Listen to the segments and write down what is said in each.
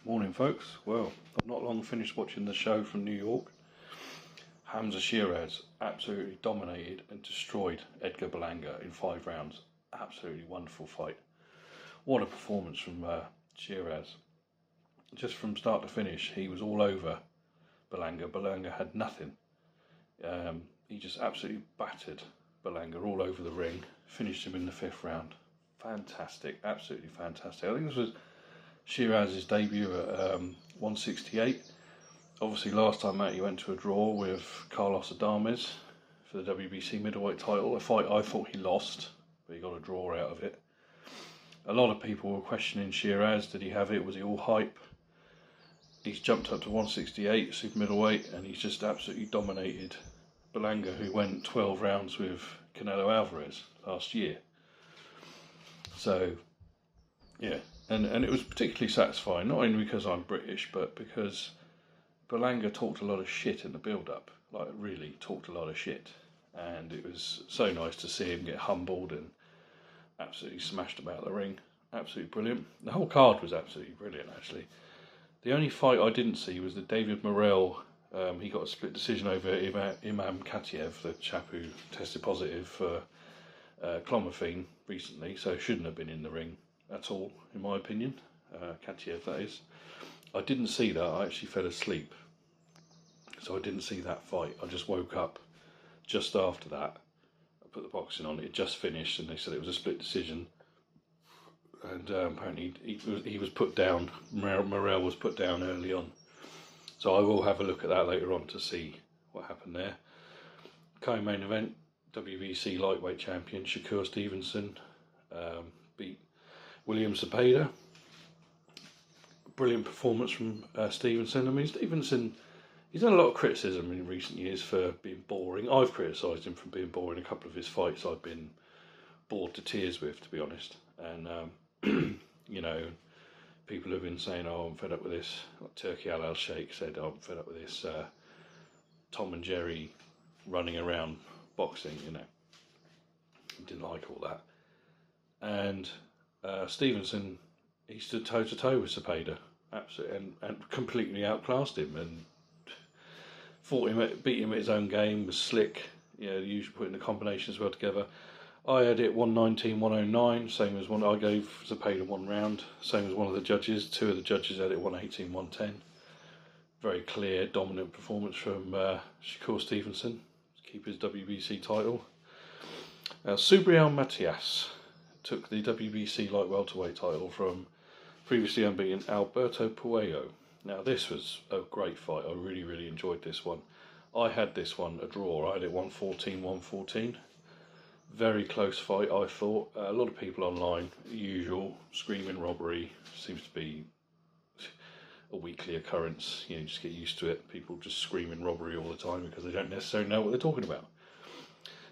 Morning folks. Well, I've not long finished watching the show from New York. Hamzah Sheeraz absolutely dominated and destroyed Edgar Berlanga in 5 rounds. Absolutely wonderful fight. What a performance from Sheeraz. Just from start to finish, he was all over Berlanga. Berlanga had nothing. He just absolutely battered Berlanga all over the ring. Finished him in the 5th round. Fantastic, absolutely fantastic. I think this was Sheeraz's debut at 168. Obviously, last time out he went to a draw with Carlos Adames for the WBC middleweight title. A fight I thought he lost, but he got a draw out of it. A lot of people were questioning Sheeraz. Did he have it? Was he all hype? He's jumped up to 168, super middleweight, and he's just absolutely dominated Berlanga, who went 12 rounds with Canelo Alvarez last year. So, yeah. And it was particularly satisfying, not only because I'm British, but because Berlanga talked a lot of shit in the build-up. Like, really talked a lot of shit. And it was so nice to see him get humbled and absolutely smashed about the ring. Absolutely brilliant. The whole card was absolutely brilliant, actually. The only fight I didn't see was the David Morrell. He got a split decision over Imam Katiev, the chap who tested positive for clomiphene recently, so shouldn't have been in the ring at all, in my opinion. Katiev, that is. I didn't see that. I actually fell asleep, so I didn't see that fight. I just woke up just after that. I put the boxing on. It just finished, and they said it was a split decision. And apparently he was put down. Morrell was put down early on. So I will have a look at that later on to see what happened there. Co-main event, WBC Lightweight champion Shakur Stevenson beat William Zepeda. Brilliant performance from Stevenson. I mean, Stevenson, he's had a lot of criticism in recent years for being boring. I've criticised him for being boring. A couple of his fights I've been bored to tears with, to be honest. And, you know, people have been saying, oh, I'm fed up with this. Like Turkey Al Sheikh said, oh, I'm fed up with this Tom and Jerry running around boxing, you know. Didn't like all that. And Stevenson, he stood toe to toe with Zepeda, absolutely, and completely outclassed him and beat him at his own game. Was slick, you know, usually putting the combinations well together. I had it 119, 109, same as one. I gave Zepeda 1 round, same as one of the judges. 2 of the judges had it 118, 110. Very clear, dominant performance from Shakur Stevenson to keep his WBC title. Subriel Matias took the WBC Light-Welterweight title from previously unbeaten Alberto Puello. Now, this was a great fight. I really, really enjoyed this one. I had this one a draw. I had it 114, 114. Very close fight, I thought. A lot of people online, usual, screaming robbery. Seems to be a weekly occurrence. You know, just get used to it. People just screaming robbery all the time because they don't necessarily know what they're talking about.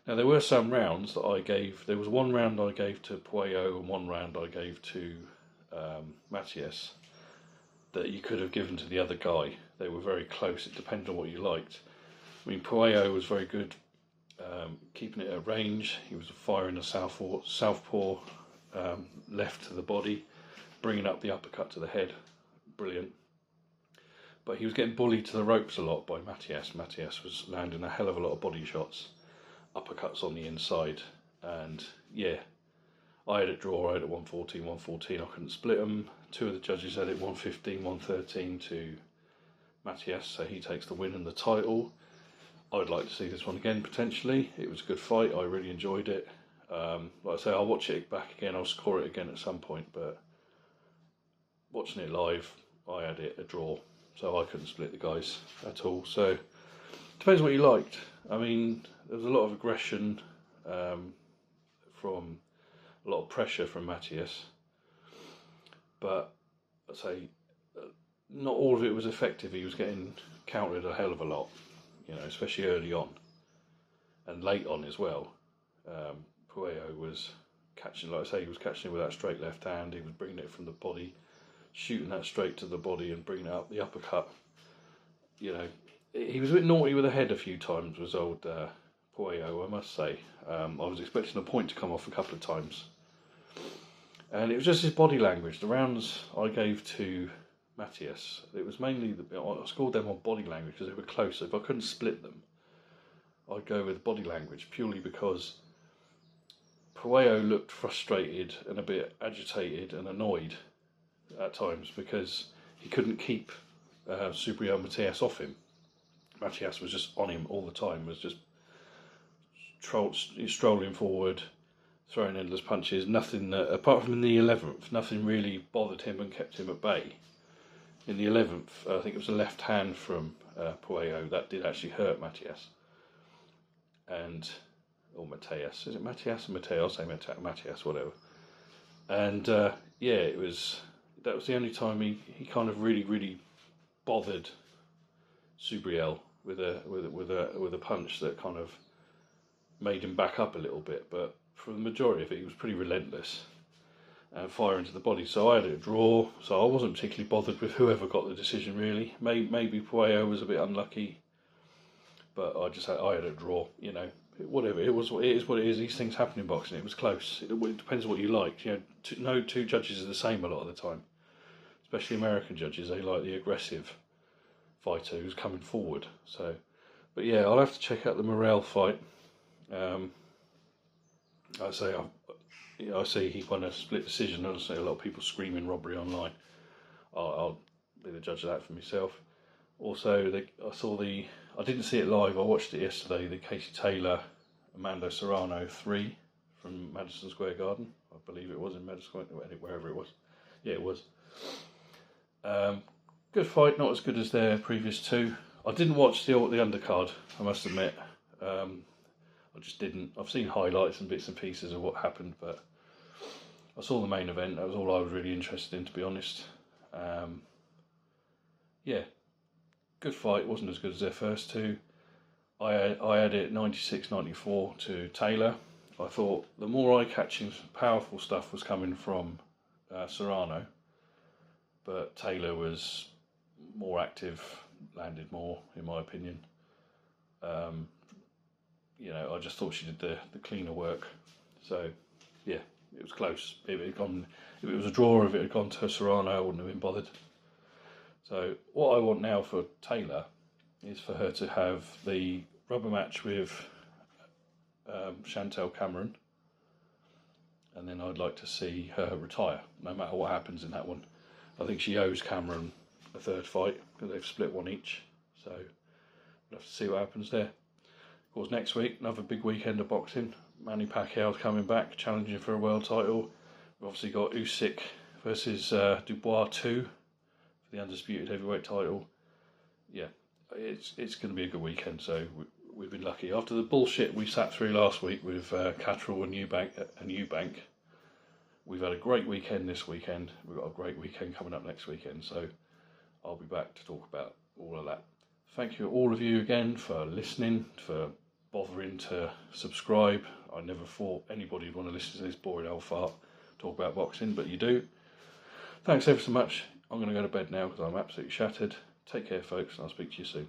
Now, there were some rounds that I gave. There was 1 round I gave to Puello and 1 round I gave to Matias that you could have given to the other guy. They were very close. It depended on what you liked. I mean, Puello was very good keeping it at range. He was firing a southpaw left to the body, bringing up the uppercut to the head. Brilliant. But he was getting bullied to the ropes a lot by Matias. Matias was landing a hell of a lot of body shots, uppercuts on the inside, and yeah, I had it draw. I had it 114, 114. I couldn't split them. 2 of the judges had it 115, 113 to Matias, so he takes the win and the title. I'd like to see this one again, potentially. It was a good fight. I really enjoyed it. Like I say, I'll watch it back again. I'll score it again at some point, but watching it live, I had it a draw, so I couldn't split the guys at all. So, depends what you liked. I mean, there was a lot of aggression from a lot of pressure from Matias, but I'd say not all of it was effective. He was getting countered a hell of a lot, you know, especially early on and late on as well. Puello was catching, like I say, he was catching it with that straight left hand. He was bringing it from the body, shooting that straight to the body and bringing it up the uppercut. You know, he was a bit naughty with the head a few times, was old Puello, I must say. I was expecting a point to come off a couple of times. And it was just his body language. The rounds I gave to Matias. It was mainly I scored them on body language because they were close. So if I couldn't split them, I'd go with body language purely because Puello looked frustrated and a bit agitated and annoyed at times because he couldn't keep Subriel Matias off him. Matias was just on him all the time, was just strolling forward, throwing endless punches. Nothing, apart from in the 11th, nothing really bothered him and kept him at bay. In the 11th, I think it was a left hand from Puello that did actually hurt Matias. Or Matias, is it Matias or Mateo? I'll say Matias, whatever. And that was the only time he kind of really bothered Subriel with a punch that kind of made him back up a little bit. But for the majority of it, he was pretty relentless and fire into the body. So I had a draw, so I wasn't particularly bothered with whoever got the decision really. Maybe Puello was a bit unlucky, but I had a draw, you know. Whatever, it is what it is. These things happen in boxing. It was close. It depends what you like. You know, no two judges are the same a lot of the time. Especially American judges, they like the aggressive fighter who's coming forward. So, but yeah, I'll have to check out the Morrell fight. I say he won a split decision. I see a lot of people screaming robbery online. I'll be the judge of that for myself. Also, I didn't see it live. I watched it yesterday. The Casey Taylor, Amanda Serrano 3 from Madison Square Garden. I believe it was in Madison Square, wherever it was. Yeah, it was. Good fight. Not as good as their previous two. I didn't watch the undercard, I must admit. I just didn't. I've seen highlights and bits and pieces of what happened, but I saw the main event. That was all I was really interested in, to be honest. Yeah. Good fight, wasn't as good as their first two. I had it 96-94 to Taylor. I thought the more eye-catching, powerful stuff was coming from Serrano, but Taylor was more active, landed more, in my opinion. I just thought she did the cleaner work. So, yeah, it was close. If it was a draw, if it had gone to Serrano, I wouldn't have been bothered. So what I want now for Taylor is for her to have the rubber match with Chantel Cameron, and then I'd like to see her retire, no matter what happens in that one. I think she owes Cameron a third fight, because they've split one each, so we'll have to see what happens there. Of course, next week, another big weekend of boxing. Manny Pacquiao's coming back, challenging for a world title. We've obviously got Usyk versus Dubois 2. The undisputed heavyweight title. Yeah, it's going to be a good weekend. So we've been lucky after the bullshit we sat through last week with Catterall and Eubank. We've had a great weekend this weekend. We've got a great weekend coming up next weekend. So I'll be back to talk about all of that. Thank you all of you again for listening, for bothering to subscribe. I never thought anybody would want to listen to this boring old fart talk about boxing, but you do. Thanks ever so much. I'm going to go to bed now because I'm absolutely shattered. Take care, folks, and I'll speak to you soon.